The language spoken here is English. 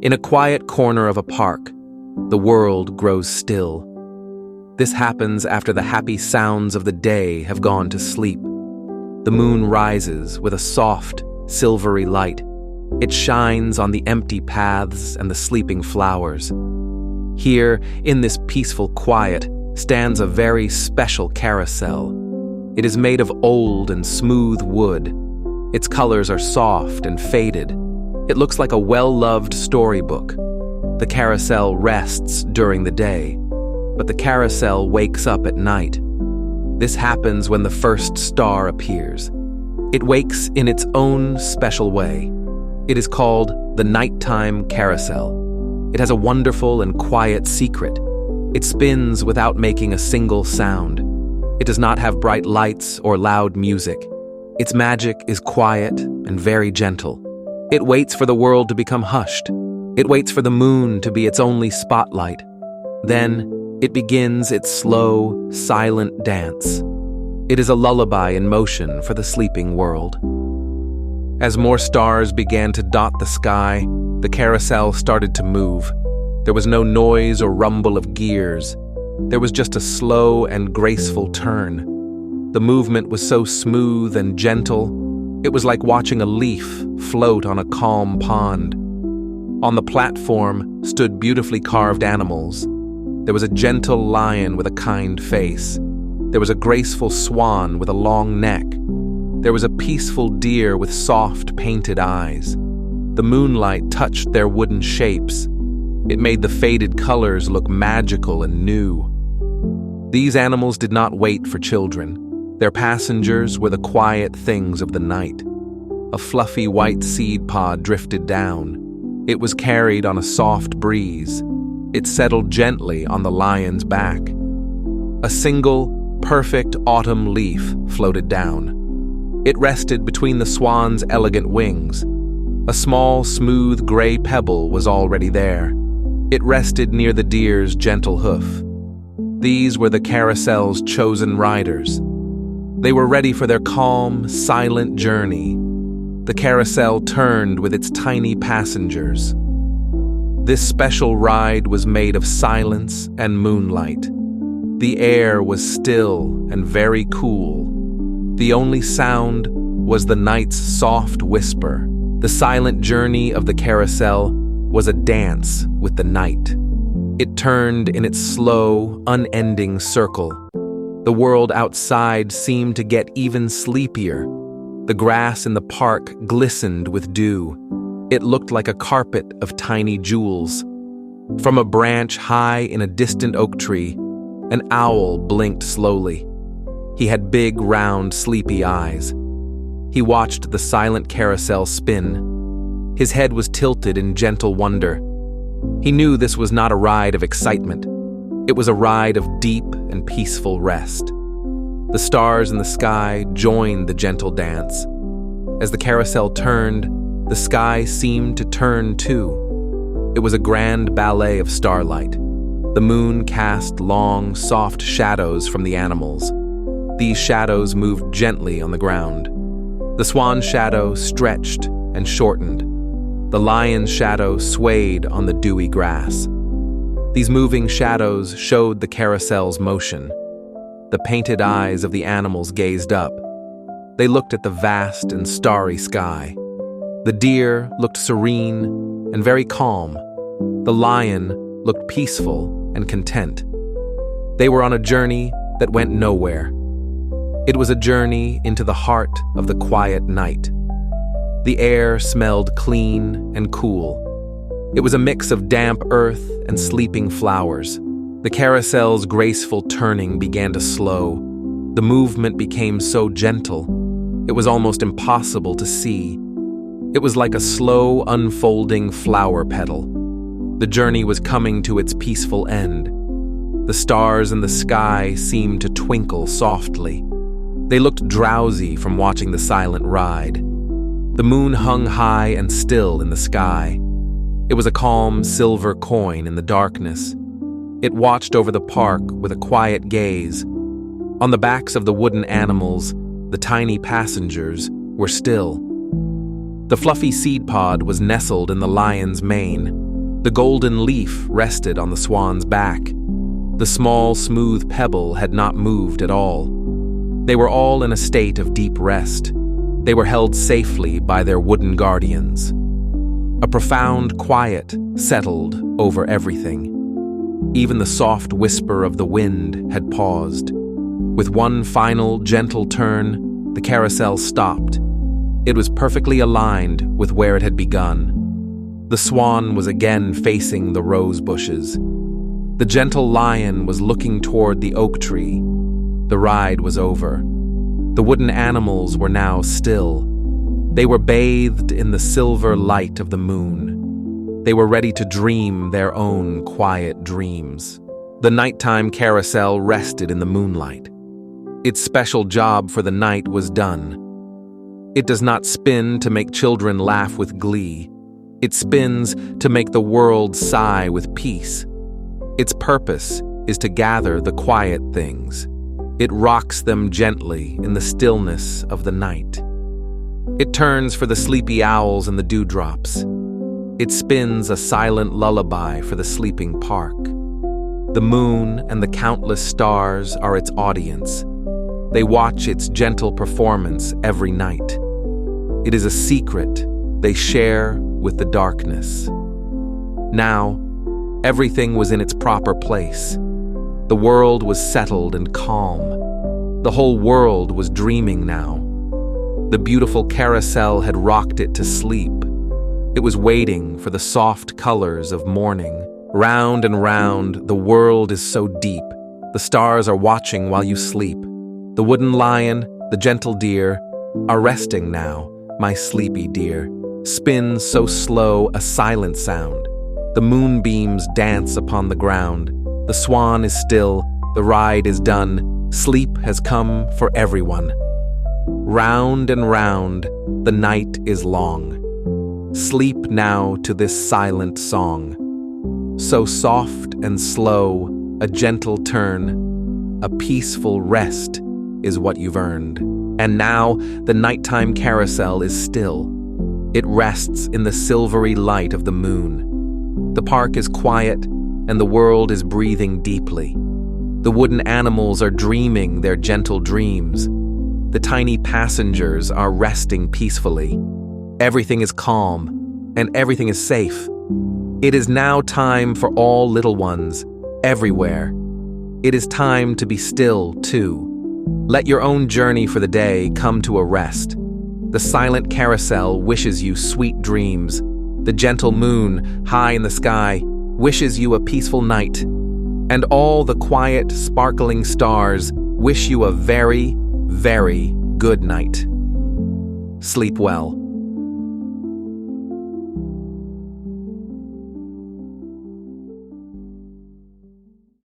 In a quiet corner of a park, the world grows still. This happens after the happy sounds of the day have gone to sleep. The moon rises with a soft, silvery light. It shines on the empty paths and the sleeping flowers. Here, in this peaceful quiet, stands a very special carousel. It is made of old and smooth wood. Its colors are soft and faded. It looks like a well-loved storybook. The carousel rests during the day, but the carousel wakes up at night. This happens when the first star appears. It wakes in its own special way. It is called the nighttime carousel. It has a wonderful and quiet secret. It spins without making a single sound. It does not have bright lights or loud music. Its magic is quiet and very gentle. It waits for the world to become hushed. It waits for the moon to be its only spotlight. Then, it begins its slow, silent dance. It is a lullaby in motion for the sleeping world. As more stars began to dot the sky, the carousel started to move. There was no noise or rumble of gears. There was just a slow and graceful turn. The movement was so smooth and gentle, it was like watching a leaf float on a calm pond. On the platform stood beautifully carved animals. There was a gentle lion with a kind face. There was a graceful swan with a long neck. There was a peaceful deer with soft, painted eyes. The moonlight touched their wooden shapes. It made the faded colors look magical and new. These animals did not wait for children. Their passengers were the quiet things of the night. A fluffy white seed pod drifted down. It was carried on a soft breeze. It settled gently on the lion's back. A single, perfect autumn leaf floated down. It rested between the swan's elegant wings. A small, smooth gray pebble was already there. It rested near the deer's gentle hoof. These were the carousel's chosen riders. They were ready for their calm, silent journey. The carousel turned with its tiny passengers. This special ride was made of silence and moonlight. The air was still and very cool. The only sound was the night's soft whisper. The silent journey of the carousel was a dance with the night. It turned in its slow, unending circle. The world outside seemed to get even sleepier. The grass in the park glistened with dew. It looked like a carpet of tiny jewels. From a branch high in a distant oak tree, an owl blinked slowly. He had big, round, sleepy eyes. He watched the silent carousel spin. His head was tilted in gentle wonder. He knew this was not a ride of excitement. It was a ride of deep and peaceful rest. The stars in the sky joined the gentle dance. As the carousel turned, the sky seemed to turn too. It was a grand ballet of starlight. The moon cast long, soft shadows from the animals. These shadows moved gently on the ground. The swan's shadow stretched and shortened. The lion's shadow swayed on the dewy grass. These moving shadows showed the carousel's motion. The painted eyes of the animals gazed up. They looked at the vast and starry sky. The deer looked serene and very calm. The lion looked peaceful and content. They were on a journey that went nowhere. It was a journey into the heart of the quiet night. The air smelled clean and cool. It was a mix of damp earth and sleeping flowers. The carousel's graceful turning began to slow. The movement became so gentle, it was almost impossible to see. It was like a slow, unfolding flower petal. The journey was coming to its peaceful end. The stars in the sky seemed to twinkle softly. They looked drowsy from watching the silent ride. The moon hung high and still in the sky. It was a calm silver coin in the darkness. It watched over the park with a quiet gaze. On the backs of the wooden animals, the tiny passengers were still. The fluffy seed pod was nestled in the lion's mane. The golden leaf rested on the swan's back. The small, smooth pebble had not moved at all. They were all in a state of deep rest. They were held safely by their wooden guardians. A profound quiet settled over everything. Even the soft whisper of the wind had paused. With one final, gentle turn, the carousel stopped. It was perfectly aligned with where it had begun. The swan was again facing the rose bushes. The gentle lion was looking toward the oak tree. The ride was over. The wooden animals were now still. They were bathed in the silver light of the moon. They were ready to dream their own quiet dreams. The nighttime carousel rested in the moonlight. Its special job for the night was done. It does not spin to make children laugh with glee. It spins to make the world sigh with peace. Its purpose is to gather the quiet things. It rocks them gently in the stillness of the night. It turns for the sleepy owls and the dewdrops. It spins a silent lullaby for the sleeping park. The moon and the countless stars are its audience. They watch its gentle performance every night. It is a secret they share with the darkness. Now, everything was in its proper place. The world was settled and calm. The whole world was dreaming now. The beautiful carousel had rocked it to sleep. It was waiting for the soft colors of morning. Round and round, the world is so deep. The stars are watching while you sleep. The wooden lion, the gentle deer, are resting now, my sleepy dear. Spin so slow, a silent sound. The moonbeams dance upon the ground. The swan is still, the ride is done. Sleep has come for everyone. Round and round, the night is long. Sleep now to this silent song. So soft and slow, a gentle turn, a peaceful rest is what you've earned. And now the nighttime carousel is still. It rests in the silvery light of the moon. The park is quiet and the world is breathing deeply. The wooden animals are dreaming their gentle dreams. The tiny passengers are resting peacefully. Everything is calm and everything is safe. It is now time for all little ones, everywhere. It is time to be still, too. Let your own journey for the day come to a rest. The silent carousel wishes you sweet dreams. The gentle moon, high in the sky, wishes you a peaceful night. And all the quiet, sparkling stars wish you a very, very good night. Sleep well.